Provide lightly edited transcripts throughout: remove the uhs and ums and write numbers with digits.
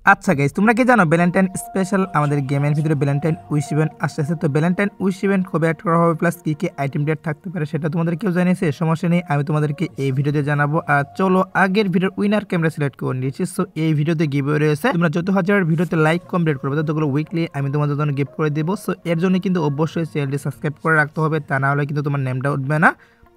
আচ্ছা গাইস, তোমরা কি জানো ভ্যালেন্টাইন স্পেশাল আমাদের গেমের ভিতরে ভ্যালেন্টাইন উইশ ইভেন্ট আসতেছে। তো ভ্যালেন্টাইন উইশ ইভেন্ট কবে অ্যাড করা হবে প্লাস কি কি আইটেম ডেট থাকতে পারে সেটা তোমাদের কেউ জানিয়েছে? সমস্যা নেই, আমি তোমাদেরকে এই ভিডিওতে জানাবো। আর চলো, আগের ভিডিওর উইনার ক্যামেরা সিলেক্ট করে নিয়েছি। সো এই ভিডিওতে গিভওয়ে রয়েছে, তোমরা যত হাজার ভিডিওতে লাইক কমপ্লিট করবে ততগুলো উইকলি আমি তোমাদের জন্য গিফট করে দেবো। সো এর জন্য কিন্তু অবশ্যই চ্যানেলটি সাবস্ক্রাইব করে রাখতে হবে, তা না হলে কিন্তু তোমার নেমটা উঠবে না।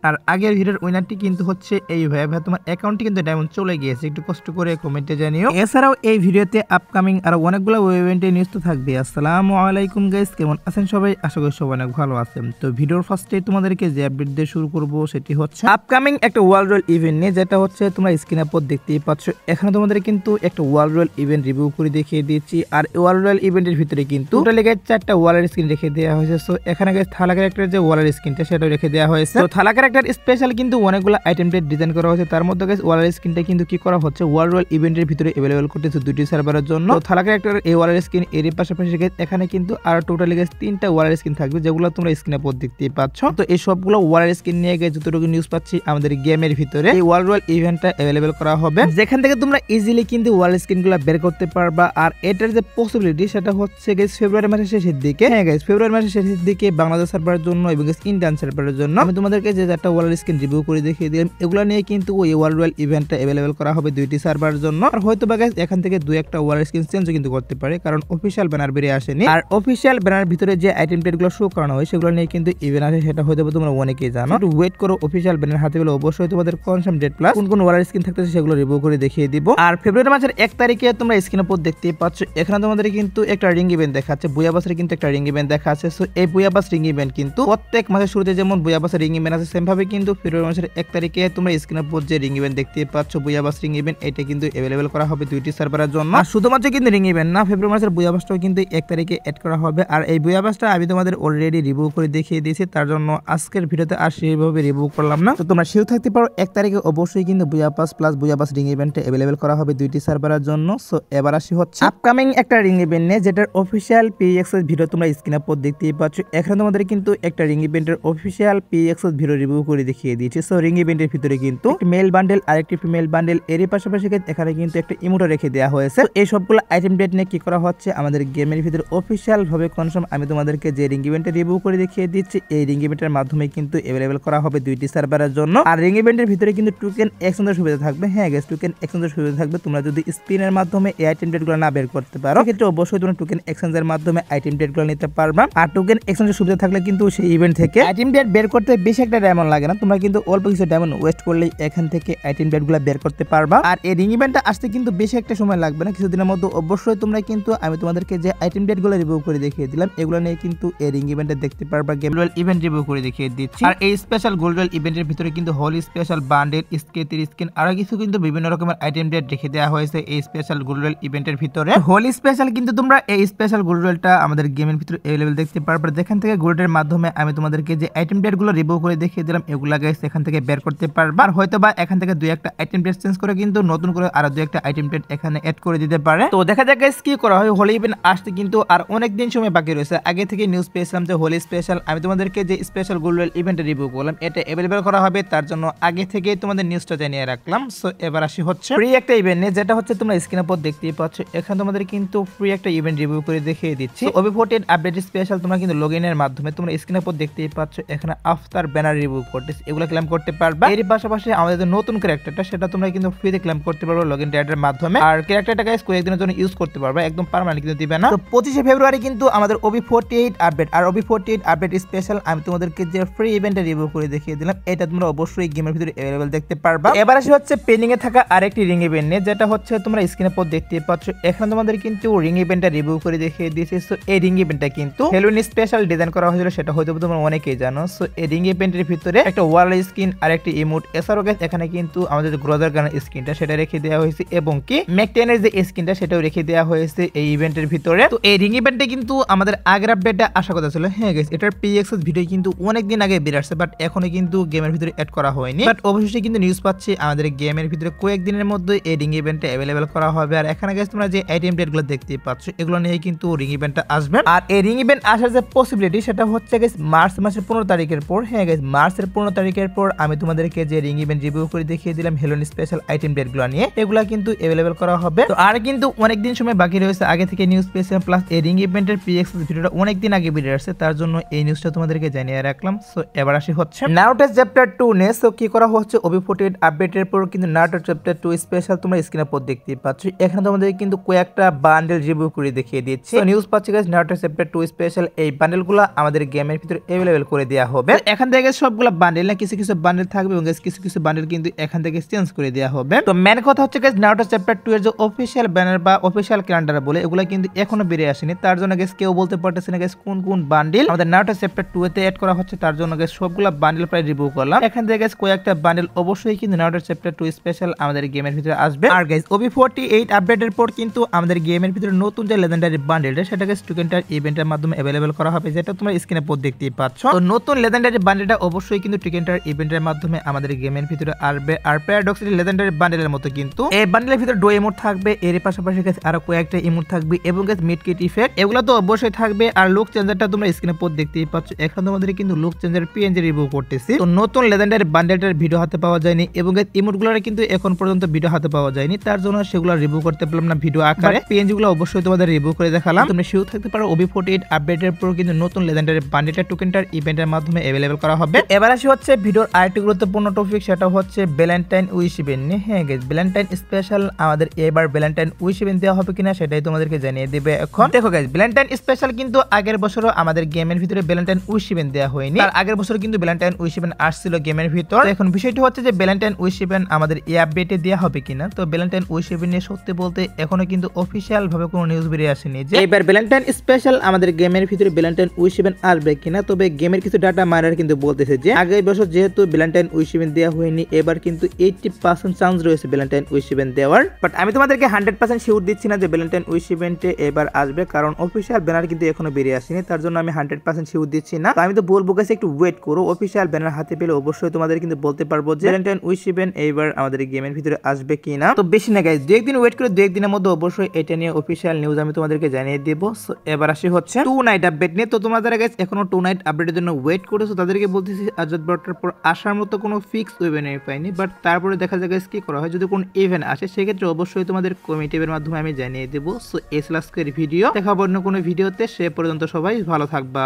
আর আগের ভিডিওর উইনারটি কিন্তু হচ্ছে এই ভাই তোমার অ্যাকাউন্টে কিন্তু ডায়মন্ড চলে গিয়েছে, একটু কষ্ট করে কমেন্টে জানিও। এছাড়াও এই ভিডিওতে আপকামিং আর অনেকগুলো ইভেন্টের নিউজ তো থাকবে। আসসালামু আলাইকুম গাইস, কেমন আছেন সবাই? আশা করি সবাই অনেক ভালো আছেন। তো ভিডিওর ফার্স্টে তোমাদেরকে যে আপডেট দিয়ে শুরু করব সেটি হচ্ছে আপকামিং একটা ওয়ার্ল্ড রয়্যাল ইভেন্ট নিয়ে, যেটা হচ্ছে তোমরা স্ক্রিনের উপর দেখতেই পাচ্ছ। এখানে তোমাদের কিন্তু একটা ওয়ার্ল্ড রয়্যাল ইভেন্ট রিভিউ করে দেখিয়ে দিয়েছি। আর ওয়ার্ল্ড রয়্যাল ইভেন্টের ভিতরে কিন্তু টোটালি গাইস 4টা ওয়ালের স্ক্রিন রেখে দেওয়া হয়েছে। সো এখানে গাইস থালা ক্যারেক্টারের যে ওয়ালের স্ক্রিনটা সেটাও রেখে দেওয়া হয়েছে। তো থালা ক্যারেক্টার স্পেশাল কিন্তু অনেকগুলো আইটেম ডেট ডিজাইন করা হয়েছে। তার মধ্যে গাইস ওয়ালের স্ক্রিনটা কিন্তু কি করা হচ্ছে, ওয়ার্ল্ড রয়্যাল ইভেন্টের ভিতরে अवेलेबल করতেছে দুটি সার্ভারের জন্য। তো থালা ক্যারেক্টারের এই ওয়ালের স্ক্রিন এর পাশাপাশি গাইস এখানে কিন্তু আর টোটালি গাইস 3টা ওয়ালের স্ক্রিন থাকবে, যেগুলো তোমরা স্ক্রিনে উপর দেখতেই পাচ্ছ। তো এই সবগুলো ওয়ালের স্ক্রিন নিয়ে গাইস যতটুকু নিউজ পাচ্ছি আমাদের গেমের ভিতরে এই ওয়ার্ল্ড রয়্যাল ইভেন্টটা अवेलेबल করা হবে, যেখান থেকে তোমরা ইজিলি কিন্তু ওয়ালের স্ক্রিনগুলো বের করতে পারবা। আর এটার যে পসিবিলিটি সেটা হচ্ছে গাইস ফেব্রুয়ারি মাসের শেষের দিকে, হ্যাঁ গাইস ফেব্রুয়ারি মাসের শেষের দিকে বাংলাদেশ সার্ভারের জন্য এবং ইন্ডিয়ান সার্ভারের জন্য আমি তোমাদেরকে যে 4টা ওয়ালের স্ক্রিন রিভিউ করে দেখিয়ে দিলাম, এগুলো নিয়ে কিন্তু ওই ওয়ার্ল্ড রয়্যাল ইভেন্টটা अवेलेबल করা হবে দুইটি সার্ভারের জন্য। আর হয়তো বা গাইস এখান থেকে দুই একটা ওয়ালের স্ক্রিন চেঞ্জ কিন্তু করতে পারে, কারণ অফিশিয়াল ব্যানার বেরিয়ে আসেনি। আর অফিশিয়াল ব্যানার ভিতরে যে আইটেম ডেটগুলো শো করানো হয় সেগুলো নিয়ে কিন্তু ইভেন্ট আসে, সেটা হয়তো তোমরা অনেকেই জানো। একটু ওয়েট করো, অফিশিয়াল ব্যানার হাতে পেলে অবশ্যই তোমাদের কনফার্ম ডেট প্লাস কোন কোন ওয়ালের স্ক্রিন থাকতেছে সেগুলো রিভিউ করে দেখিয়ে দিব। আর ফেব্রুয়ারি মাসের 1 তারিখে তোমরা স্ক্রিনের উপর দেখতেই পাচ্ছ, এখানে তোমাদের কিন্তু একটা রিং ইভেন্ট দেখাচ্ছে, বুয়াবাসের কিন্তু একটা রিং ইভেন্ট দেখাচ্ছে। সো এই বুয়াবাস রিং ইভেন্ট কিন্তু প্রত্যেক মাসের শুরুতে যেমন বুয়াবাসের রিং ইভেন্ট আছে, সেম ভাবে কিন্তু ফেব্রুয়ারি মাসের 1 তারিখে তোমরা স্ক্রিনের উপর যে রিং ইভেন্ট দেখতে পাচ্ছ বুয়াবাস রিং ইভেন্ট, এটা কিন্তু अवेलेबल করা হবে দুইটি সার্ভারের জন্য। আর শুধুমাত্র কিন্তু রিং ইভেন্ট না, ফেব্রুয়ারি মাসের বুয়াবাসটাও কিন্তু 1 তারিখে অ্যাড করা হবে। আর এই বুয়াবাসটা আমি তোমাদের অলরেডি রিভিউ করে দেখিয়ে দিয়েছি, তার জন্য আজকের ভিডিওতে আর সেইভাবে রিভিউ করলাম না। তো তোমরা শিওর থাকতে পারো 1 তারিখে অবশ্যই কিন্তু বুয়াবাস প্লাস বুয়াবাস রিং ইভেন্টে अवेलेबल করা হবে দুইটি সার্ভারের জন্য। সো এবার আসি হচ্ছে আপকামিং একটা রিং ইভেন্ট নিয়ে, যেটার অফিশিয়াল পিএক্সএস ভিডিও তোমরা স্ক্রিনের উপর দেখতেই পাচ্ছ। এখানে তোমাদের কিন্তু একটা রিং ইভেন্টের অফিশিয়াল পিএক্সএস ভিডিও রিভিউ করে দেখিয়ে দিয়েছি। সো রিং ইভেন্টের ভিতরে কিন্তু মেল বান্ডেল আর একটি ফিমেল বান্ডেল, এরই পাশাপাশি এখানে কিন্তু একটা ইমোটো রেখে দেওয়া হয়েছে। এই সবগুলো আইটেম ডেট নিয়ে কি করা হচ্ছে আমাদের গেমের ভিতরে অফিশিয়াল ভাবে কনফার্ম আমি তোমাদেরকে যে রিং ইভেন্টে রিভিউ করে দেখিয়ে দিচ্ছি, এই রিং ইভেন্টের মাধ্যমে কিন্তু अवेलेबल করা হবে দুইটি সার্ভারের জন্য। আর রিং ইভেন্টের ভিতরে কিন্তু টোকেন এক্সচেঞ্জের সুবিধা থাকবে, হ্যাঁ গাইস টোকেন এক্সচেঞ্জের সুবিধা থাকবে। তোমরা যদি স্পিনের মাধ্যমে এই আইটেম ডেটগুলো না বের করতে পারো, সেক্ষেত্রে অবশ্যই তোমরা টোকেন এক্সচেঞ্জের মাধ্যমে আইটেম ডেটগুলো নিতে পারবা। আর টোকেন এক্সচেঞ্জের সুবিধা থাকলে কিন্তু সেই ইভেন্ট থেকে আইটেম ডেট বের করতে বেশি একটা ডায়মন্ড লাগে না, তোমরা কিন্তু অল্প কিছু ডায়মন্ড ওয়েস্ট করলেই এখান থেকে আইটেম ডেটগুলো বের করতে পারবা। আর এই রিং ইভেন্টটা আসতে কিন্তু বেশি একটা সময় লাগবে না, কিছুদিনের মধ্যে অবশ্যই তোমরা কিন্তু আমি তোমাদেরকে যে আইটেম ডেটগুলো রিভিউ করে দেখিয়ে দিলাম এগুলো নিয়ে কিন্তু এই রিং ইভেন্টে দেখতে পারবা। গেম রয়্যাল ইভেন্ট রিভিউ করে দেখিয়ে দিচ্ছি। আর এই স্পেশাল গোল্ড রয়্যাল ইভেন্টের ভিতরে কিন্তু হোলি স্পেশাল বান্ডেল স্কেতির স্কিন আর কিছু কিন্তু বিভিন্ন রকমের আইটেম ডেট রেখে দেওয়া হয়েছে এই স্পেশাল গোল্ড রয়্যাল ইভেন্টের ভিতরে। হোলি স্পেশাল কিন্তু তোমরা এই স্পেশাল গোল্ড রয়্যালটা আমাদের গেমের ভিতরে अवेलेबल দেখতে পারবে, যেখান থেকে গোল্ডের মাধ্যমে আমি তোমাদেরকে যে আইটেম ডেটগুলো রিভিউ করে দেখিয়ে দিলাম এগুলা গাইস এখান থেকে বের করতে পারবা। আর হয়তো বা এখান থেকে দুই একটা আইটেম ডেট চেঞ্জ করে কিন্তু নতুন করে আরো দুই একটা আইটেম ডেট এখানে অ্যাড করে দিতে পারে। তো দেখা যাক গাইস কি করা হয়। হোলি ইভেন্ট আসতে কিন্তু আর অনেক দিন সময় বাকি রয়েছে। আগে থেকে নিউজ পেয়েছিলাম যে হোলি স্পেশাল আমি তোমাদেরকে যে স্পেশাল গোল্ড রয়্যাল ইভেন্টে রিভিউ করলাম এটা अवेलेबल করা হবে, তার জন্য আগে থেকে তোমাদের নিউজটা জানিয়ে রাখলাম। সো এবার আসি হচ্ছে ফ্রি একটা ইভেন্ট নিয়ে, যেটা হচ্ছে তোমরা স্ক্রিনের উপর দেখতেই পাচ্ছ। এখানে তোমাদের কিন্তু ফ্রি একটা ইভেন্ট রিভিউ করে দেখিয়ে দিচ্ছি। ওবি48 আপডেট স্পেশাল তোমরা কিন্তু লগইনের মাধ্যমে তোমরা স্ক্রিনের উপর দেখতেই পাচ্ছ এখানে আফতার ব্যানার রিভিউ করতেছে, এগুলো ক্লেম করতে পারবা। এর পাশাপাশি আমাদের যে নতুন ক্যারেক্টারটা সেটা তোমরা কিন্তু ফ্রিতে ক্লেম করতে পারবে লগইন ডেটার মাধ্যমে। আর ক্যারেক্টারটা গাইস কয়েকদিনের জন্য ইউজ করতে পারবে, একদম পার্মানেন্ট কিন্তু দিবে না। তো 25শে ফেব্রুয়ারি কিন্তু আমাদের ওবি48 আপডেট আর ওবি48 আপডেট স্পেশাল আমি তোমাদেরকে যে ফ্রি ইভেন্টে রিভিউ করে দেখিয়ে দিলাম এটা তোমরা অবশ্যই গেমের ভিতরে अवेलेबल দেখতে পারবা। এবার আসি হচ্ছে পেন্ডিং এ থাকা আরেকটি রিং ইভেন্ট নিয়ে, যেটা হচ্ছে তোমরা স্ক্রিনের উপর দেখতে পাচ্ছ। এখানে তোমাদের কিন্তু রিং ইভেন্টটা রিভিউ করে দেখিয়ে দিয়েছি। সো এই রিং ইভেন্টটা কিন্তু হেলোইন স্পেশাল ডিজাইন করা হয়েছিল, সেটা হয়তো তোমরা অনেকেই জানো। সো এই রিং ইভেন্টের ভিতরে একটা ওয়াল স্কিন আর একটা ইমোট, এছাড়াও গাইস এখানে কিন্তু আমাদের যে গ্রোজার গানের স্কিনটা সেটা রেখে দেওয়া হয়েছে এবং কি ম্যাকটেনের যে স্কিনটা সেটাও রেখে দেওয়া হয়েছে এই ইভেন্টের ভিতরে। তো এই রিং ইভেন্টে কিন্তু আমাদের আগের আপডেটটা আসা কথা ছিল, হ্যাঁ গাইস এটার পিএক্সএস ভিডিও কিন্তু অনেক দিন আগে বের আসছে, বাট এখনো কিন্তু গেমের ভিতরে অ্যাড করা হয়নি। বাট অবশ্যই কিন্তু নিউজ পাচ্ছি আমাদের গেমের ভিতরে কয়েকদিনের মধ্যে এই রিং ইভেন্টে अवेलेबल করা হবে। আর এখানে গাইস তোমরা যে আইটেম ডেটগুলো দেখতে পাচ্ছ এগুলো নিয়ে কিন্তু রিং ইভেন্টটা আসবে। আর এই রিং ইভেন্ট আসার যে পসিবিলিটি সেটা হচ্ছে গাইস মার্চ মাসের 15 তারিখের পর, হ্যাঁ গাইস মার্চের মাসের 15 তারিখের পর আমি তোমাদেরকে যে রিং ইভেন্ট রিভিউ করে দেখিয়ে দিলাম হেলোন স্পেশাল আইটেম ডেটগুলো নিয়ে, এগুলা কিন্তু अवेलेबल করা হবে। তো আর কিন্তু অনেক দিন সময় বাকি রয়েছে, আগে থেকে নিউজ পেয়েছিলাম, প্লাস এই রিং ইভেন্টের প্রি অ্যাক্সেস ভিডিওটা অনেক দিন আগে বেরিয়ে আসছে, তার জন্য এই নিউজটা তোমাদেরকে জানিয়ে রাখলাম। সো এবার আসি হচ্ছে নারুটো চ্যাপ্টার 2 নে। সো কি করা হচ্ছে, OB48 আপডেটের পর কিন্তু নারুটো চ্যাপ্টার 2 স্পেশাল তোমরা স্ক্রিনে পর দেখতে পাচ্ছ। এখানে তোমাদের কিন্তু কয়েকটা বান্ডেল রিভিউ করে দেখিয়ে দিচ্ছি। নিউজ পাচ্ছি গাইস, নারুটো চ্যাপ্টার 2 স্পেশাল এই বান্ডেলগুলো আমাদের গেমের ভিতরে अवेलेबल করে দেওয়া হবে। এখান থেকে সবগুলো বান্ডেল না, কিছু কিছু বান্ডেল থাকবে এবং কিছু কিছু বান্ডেল কিন্তু এখান থেকে চেঞ্জ করে দেওয়া হবে। তো মেন কথা হচ্ছে গাইস, নারুটো চ্যাপ্টার 2 এর যে অফিশিয়াল ব্যানার বা অফিশিয়াল ক্যালেন্ডার বলে, এগুলো কিন্তু এখনো বেরিয়ে আসেনি। তার জন্য গাইস কেউ বলতে পারতেছে না গাইস কোন কোন বান্ডেল আমাদের নারুটো চ্যাপ্টার 2 এতে অ্যাড করা হচ্ছে। তার জন্য গাইস সবগুলো বান্ডেল প্রায় রিভিউ করলাম। এখান থেকে গাইস কয়েকটা বান্ডেল অবশ্যই কিন্তু নারুটো চ্যাপ্টার 2 স্পেশাল আমাদের গেমের ভিতরে আসবে। আর গাইস OB48 আপডেটের পর কিন্তু আমাদের গেমের ভিতরে নতুন যে লেজেন্ডারি বান্ডেলটা সেটা গাইস টিকেন্টার ইভেন্টের মাধ্যমে अवेलेबल করা হবে, যেটা তোমরা স্ক্রিনে পর দেখতেই পাচ্ছ। তো নতুন লেজেন্ডারি বান্ডেলটা অবশ্যই কিন্তু টিকেন্টার ইভেন্টের মাধ্যমে আমাদের গেমের ভিতরে আসবে। আর প্যারাডক্স লেজেন্ডারি বান্ডেলের মতো কিন্তু এই বান্ডেলের ভিতরে ডো ইমোট থাকবে, এর পাশাপাশি গাইস আরো কয়েকটা ইমোট থাকবে এবং গাইস মিড কিট ইফেক্ট এগুলো তো অবশ্যই থাকবে। আর লুক চেঞ্জারটা তোমরা স্ক্রিনে পর দেখতেই পাচ্ছ। এখন তোমাদের কিন্তু লুক চেঞ্জার পিএনজি রিভিউ করতেছি। তো নতুন লেজেন্ডারি বান্ডেলটার ভিডিও হাতে পাওয়া যায়নি এবং গাইস ইমোটগুলোর কিন্তু এখন পর্যন্ত ভিডিও হাতে পাওয়া যায়নি, তার জন্য সেগুলো রিভিউ করতে পারলাম না ভিডিও আকারে। পিএনজি গুলো অবশ্যই তোমাদের রিভিউ করে দেখালাম। তোমরা শিওর থাকতে পারো OB48 আপডেটের পর কিন্তু নতুন লেজেন্ডারি বান্ডেলটা টোকেনটার ইভেন্টের মাধ্যমে अवेलेबल করা হবে। এবার আসি হচ্ছে ভিডিওর আরেকটি গুরুত্বপূর্ণ টপিক, সেটা হচ্ছে ভ্যালেন্টাইন উইশ ইভেন্ট নিয়ে। হ্যাঁ গাইস, ভ্যালেন্টাইন স্পেশাল আমাদের এবার ভ্যালেন্টাইন উইশ ইভেন্ট দেওয়া হবে কিনা সেটাই তোমাদেরকে জানিয়ে দেবে এখন। দেখো গাইস, ভ্যালেন্টাইন স্পেশাল কিন্তু আগের বছরও আমাদের গেমের ভিতরে ভ্যালেন্টাইন উইশ ইভেন্ট দেওয়া হয়নি। আর আগের বছর কিন্তু ভ্যালেন্টাইন উইশ ইভেন্ট আসছিল গেমের ভিতর। এখন বিষয়টি হচ্ছে যে ভ্যালেন্টাইন উইশ ইভেন্ট আমাদের এই আপডেটে দেওয়া হবে কিনা। তো ভ্যালেন্টাইন উইশ ইভেন্ট নিয়ে সত্যি বলতে এখনো কিন্তু অফিশিয়াল ভাবে কোনো নিউজ বেরিয়ে আসেনি যে এবার ভ্যালেন্টাইন স্পেশাল আমাদের গেমের ভিতরে ভ্যালেন্টাইন উইশ ইভেন্ট আসবে কিনা। তবে গেমের কিছু ডাটা মাইনার কিন্তু বলতেছে যে আগের বছর যেহেতু ভ্যালেন্টাইন উইশ ইভেন্ট দেওয়া হয়নি, এবার কিন্তু 80% চান্স রয়েছে ভ্যালেন্টাইন উইশ ইভেন্ট দেওয়ার। বাট আমি তোমাদেরকে 100% শিওর দিচ্ছি না যে ভ্যালেন্টাইন উইশ ইভেন্টে এবার আসবে, কারণ অফিশিয়াল ব্যানার কিন্তু এখনো বেরিয়ে আসেনি। তার জন্য আমি 100% শিওর দিচ্ছি না। তো আমি তো বলবো গাইস একটু ওয়েট করো, অফিশিয়াল ব্যানার হাতে পেলে অবশ্যই তোমাদের কিন্তু বলতে পারবো যে ভ্যালেন্টাইন উইশ ইভেন্ট এবার আমাদের গেমের ভিতরে আসবে কিনা। তো বেশি না গাইস, 2-1 দিন ওয়েট করে 2-1 দিনের মধ্যে অবশ্যই এটা নিয়ে অফিশিয়াল নিউজ আমি তোমাদেরকে জানিয়ে দেব। সো এবার আসি হচ্ছে 2 নাইট আপডেট নিয়ে। তো তোমরা যারা গাইস এখনো 2 নাইট আপডেটের জন্য ওয়েট করেছো তাদেরকে বলতেছি আজাদ ব্রডটার পর আসার মতো কোনো ফিক্স ইভেন্ট আমি পাইনি। বাট তারপরে দেখা যায় গাইস কি করা হয়, যদি কোনো ইভেন্ট আসে সেক্ষেত্রে অবশ্যই তোমাদের কমিটির মাধ্যমে আমি জানিয়ে দেবো। সো এই আজকের ভিডিও, দেখা হবে অন্য কোনো ভিডিওতে। সে পর্যন্ত সবাই ভালো থাকবা।